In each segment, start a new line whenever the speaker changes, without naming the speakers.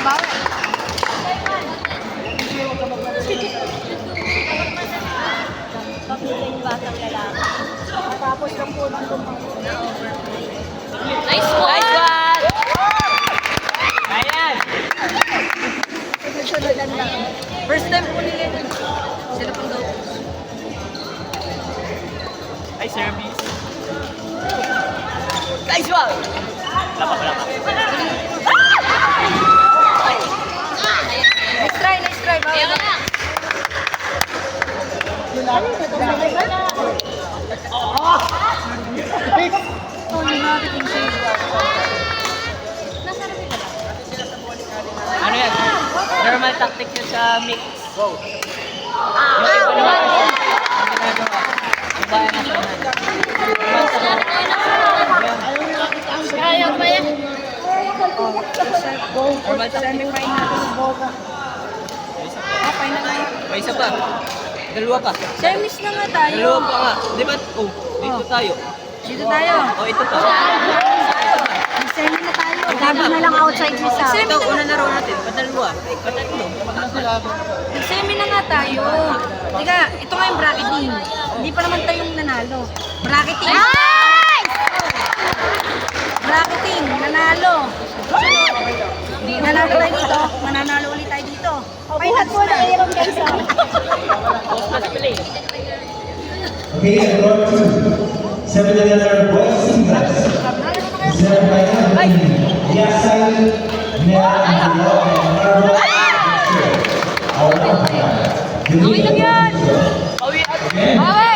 bawi. Pamilya yung batang lalaki. Tapos lang po ng
Nice one! Nice one! Ayan!
sunod-sunodan lang.
First time po nila yun. Sila pang daw. Ay, service. Nice one! Lapa.
Nice try. Bawi.
Kaya ka na! Ano yan? Normal tactic yun sa mix. Yung iba naman kasi, ang ginagawa, ang bayan national.
Kaya ba yan?
Normal tactic. May isa pa. Dalawa pa.
Semis na nga tayo.
Dalawa pa nga. Di ba? Oh, dito tayo.
Dito tayo.
Oh, ito pa.
Semi na tayo. Sabi na lang outside visa.
Ito, una laro natin. Padalwa. Patatlo.
Semi na nga tayo. Teka, ito nga yung bracketing. Hindi pa naman tayong nanalo. Bracketing. Bracketing, nanalo. Nanalo tayo dito. Mananalo ulit tayo dito. May hats na.
Plus play.
Okay, and round two. 7 another boys singles. 7 by 9. Yasai, Nel, and Lo, and Marlo. Our umpire.
Okay lang yan.
Again,
Bawi!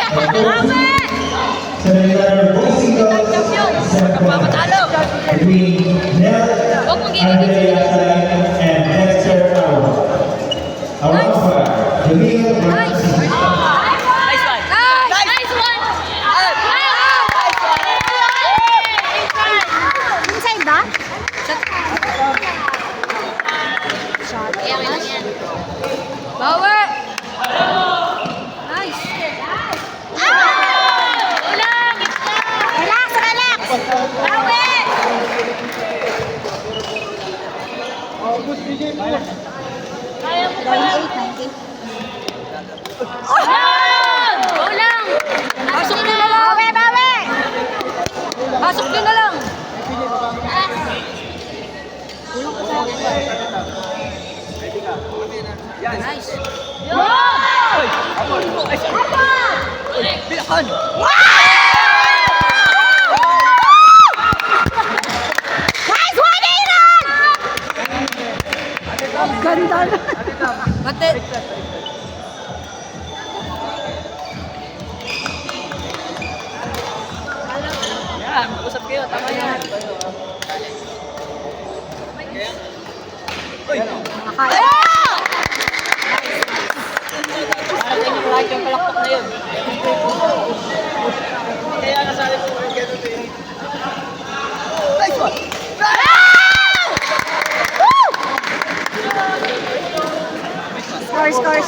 7 another boys singles. 7 by 9. Between Nel, Andre Yasai, and Dexter Arrow. Our umpire. Jamil,
Nice!
Nice one.
Nice one! Inside ba? Shot. Ayan lang yan. Bawi! Nice! Relax! Bawi! Kaya mo pa lang. 98. Go lang! Pasok nyo na lang! Bawi! Pasok nyo na lang! Nice!
Bilakan!
Nice one, Aaron! Ganda na. Mate.
Yan, mag-usap kayo. Tama yan. Uy!
Kaya.
Para sa inyo lahat yung palakpak na yun. Kaya nasabi ko yung gano'n eh. Nice one!
Score.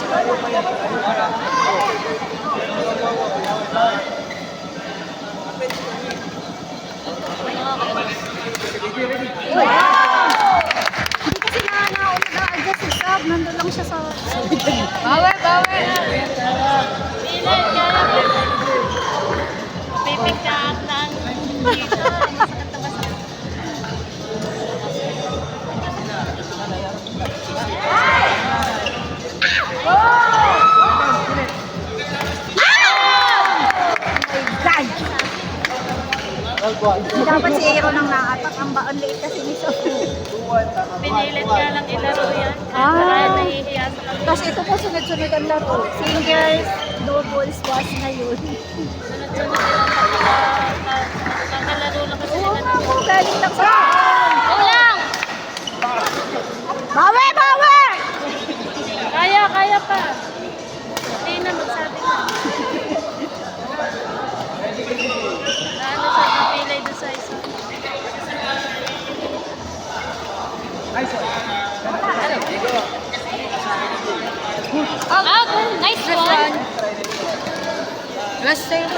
Hindi kasi nag-a-adjust si Sab. Nandun lang siya sa... Bawi!
Pilit, kaya pipigtaan lang dito. Masakit na masakit.
Dapat si Aaron ang nakatak. Ang baon liit kasi ni Sab.
Pinilit ka lang ilaro yan.
Ah.
Kaya nahihiya sa kapatid.
Tapos ito po sunod-sunod ang laro. Singles, doubles, squash na yun.
Sunod-sunod nilang kakalaro lang kasi
Oo
nila.
nga po, galing lang sa...
Ulang!
Bawi!
Kaya pa. Hindi na magsabi ka. Ano sa napilay doon sa isa?
Nice one! Last time.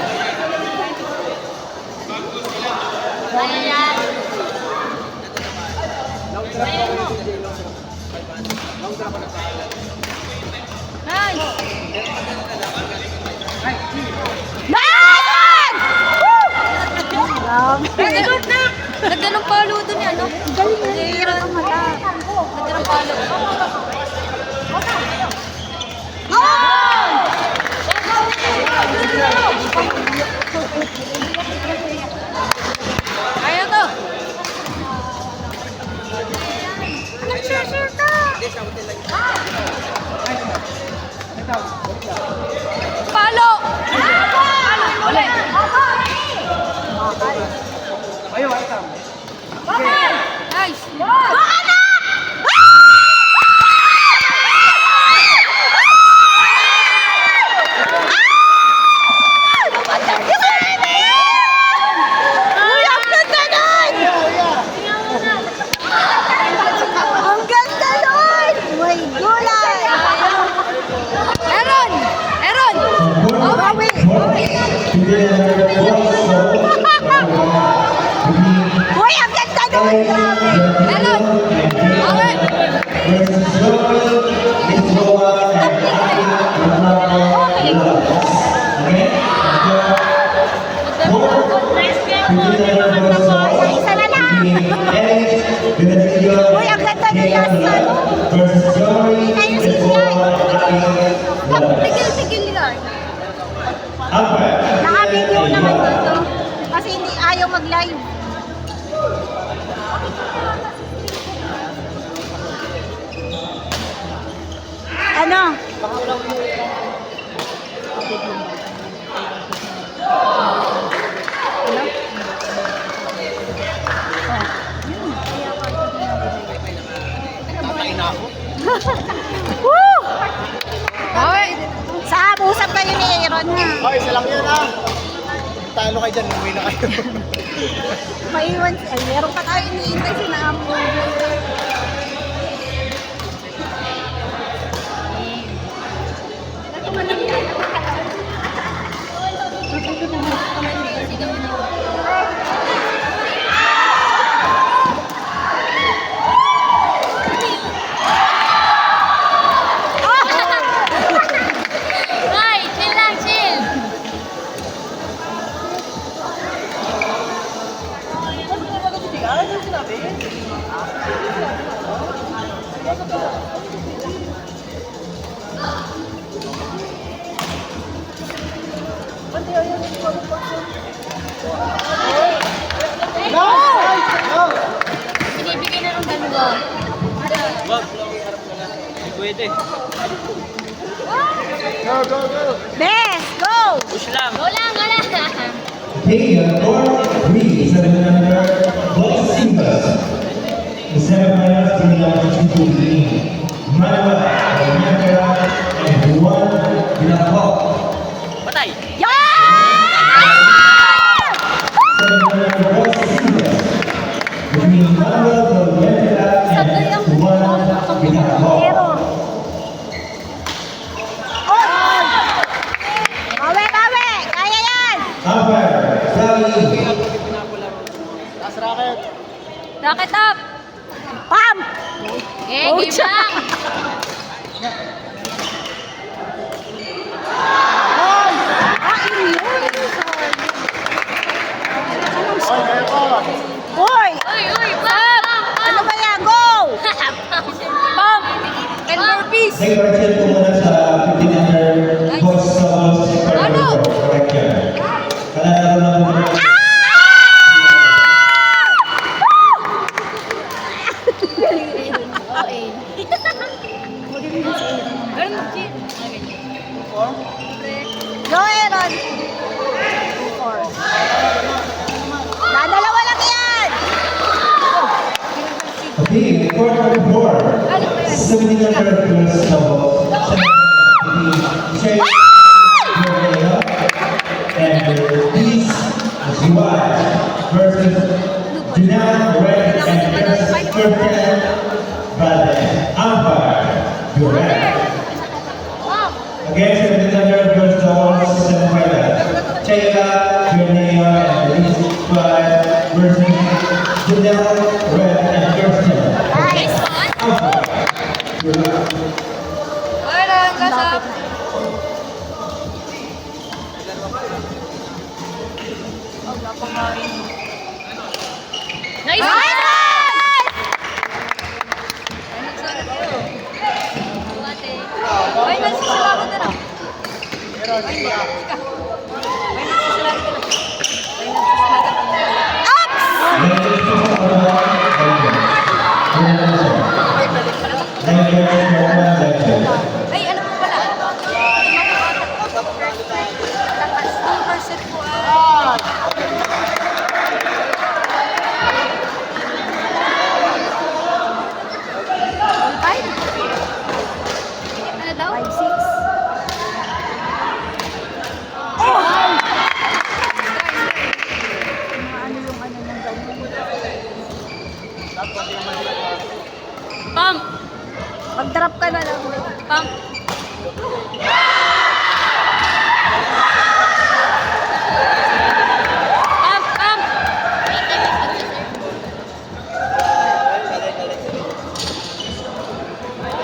Ayan. Ayan mo.
Nagganong na! Nagganong palo doon yan, no? Galing na. Nagganong ang mata. Nagganong palo. Kaya to! Nagsusurta! Palo! Palo yung ulit! Nice!
Ang ganda nun! May gulay!
Aaron! Aaron!
Oh,
bawi!
Uy, ang ganda nun! Grabe!
Aaron! Bawi!
Isa na lang! Uy, ang ganda nun yan! Tigil-tigil lang. Naka-video naman dito. Kasi hindi ayaw mag-live. Ano? Woo!
Bawi!
Sa usap kayo ni Aaron ha.
Okay, isa lang yun ah. Talo kayo dyan, umuwi na kayo.
Maiwan. Ay, meron pa tayo iniintay si Namo.
Hoy, chill lang, chill. Binibigay na ng dalawa.
Wag, hindi pwede.
Bes, go!
Push lang.
Go lang, wala.
Okay, court 3 is the number boys singles. The semifinals belong to Manuel Almendra and Juan Villalobos.
Patay.
Semifinal boys singles between Manuel Almendra and Juan Villalobos.
Error. Bawe, bawe! Kaya yan!
Umpire, Sally.
Last racket.
Rocket up!
Pam!
Okay, game lang.
Okay, kayo po.
Uy!
Uy, uy, pam!
Ano ba yan? Go!
Pump! And more peace!
Nag-correction po muna sa 15 under boys doubles
Ano?
correction. Kalaro lang po.
Ganun, chill.
Go, Aaron! 4. Dalawa lang yan!
Okay, court number 4. 17 under girls doubles. Shay Correa and Luis Zuad versus Junal Red and Kirsten Valdez. Umpire, Durant. Against 17 under girls doubles semifinals. Sheila Correa and Luis Zuad versus Junal Red and Kirsten.
Nice!
Umpire,
Wala, kasap.
Nice!
Ay, nagsisalakot na lang. Ay, ika. Ay, nagsisalakot na lang. Ay, nagsisalakot na lang. Ay, alam mo pala. Percent po ano daw?
5-6. Ano yung ano ng ganyan?
Pump!
Mag-drop ka na lang.
Pump! Pump! Pump!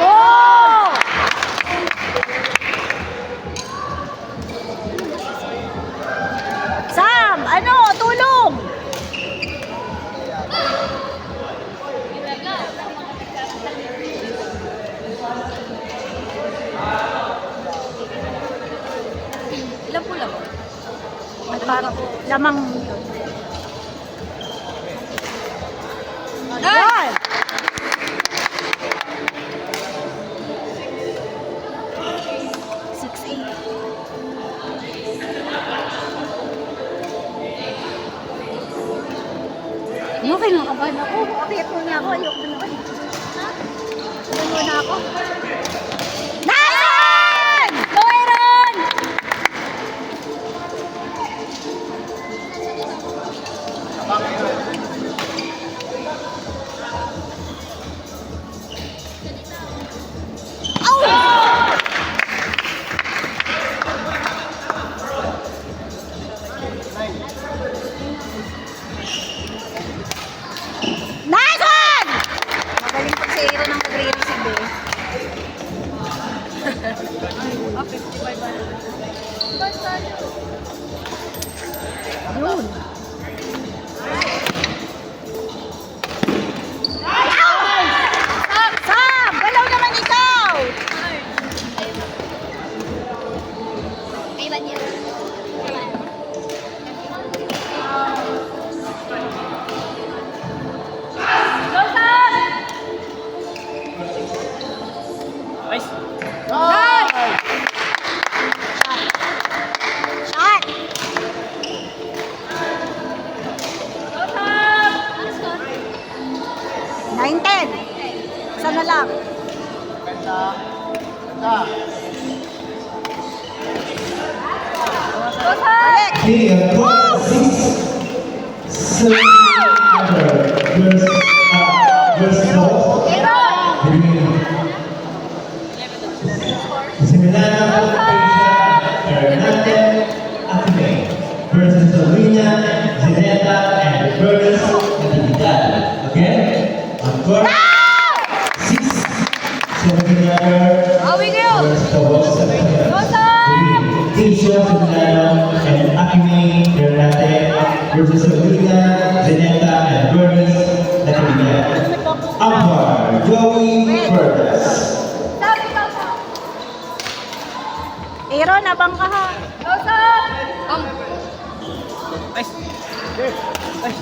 Oh! Sam, ano? Tulong!
Ilan po lang?
At parang lamang yun.
Ay!
Yan! 6-8. Ano, kinakabahan ako. Kapit mo niya ako. Ayoko na ako. Ayoko na ako. Nathan! Go, Aaron! Nathan!
Magaling pag si Aaron ang magre-receive eh. Ah, 55 ba?
Yun. Sam! Galaw naman ikaw!
Nice!
Shot! Nine-10. Isa na lang. Balik!
Okay, court 6, 7 under verse 4 between Similano Asia Hernante Acme versus Solina Zineta and Burgess Natividad. Again, on court 6, 7 under
Awi kayo!
versus Tawas Asia Similano and Acme Hernante versus Solina Zineta and Burgess Natividad. Umpire Joey Burgess.
Aaron, abang ka ha.
Nice! Nice!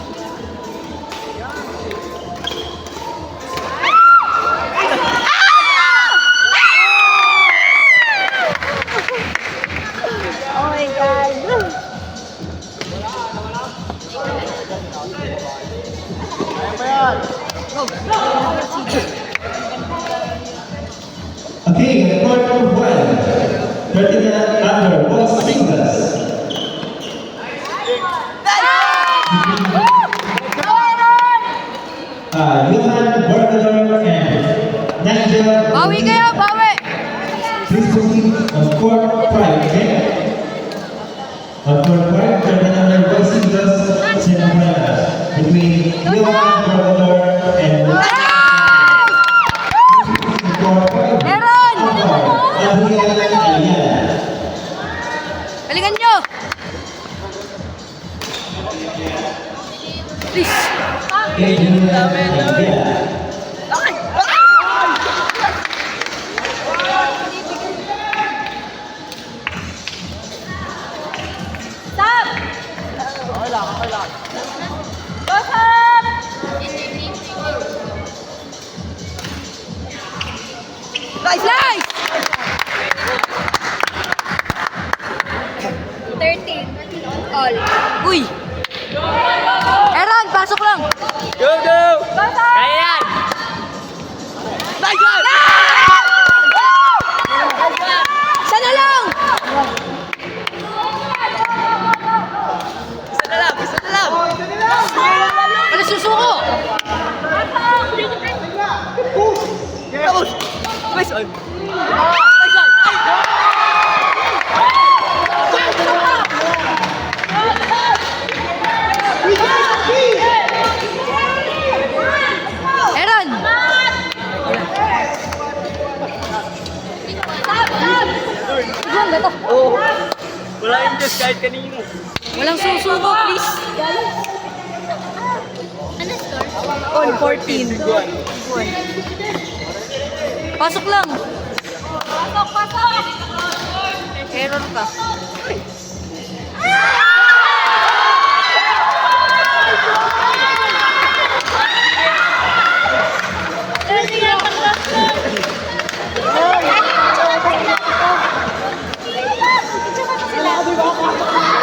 Oh my God.
Okay, court number 1, 39 under, both singles. Johan Borgador and Nigel.
Bawi kayo! Bawi!
Please proceed on court 5, okay? On court 5, 39 under, both singles, semifinals between Johan Borgador and Nigel. Court
Nice! Nice!
13. All.
Uy! Aaron, pasok lang!
Go, go! Kaya yan! Nice one!
Isa na lang!
Isa na lang, isa na lang!
Ano susuko?
Tapos! Nice one! Nice one!
Aaron!
Oh! Wala yung Diyos kahit kanino.
Walang susuko, please.
Ano score?
All 14. Pasok lang.
Pasok, pasok!
Error ka.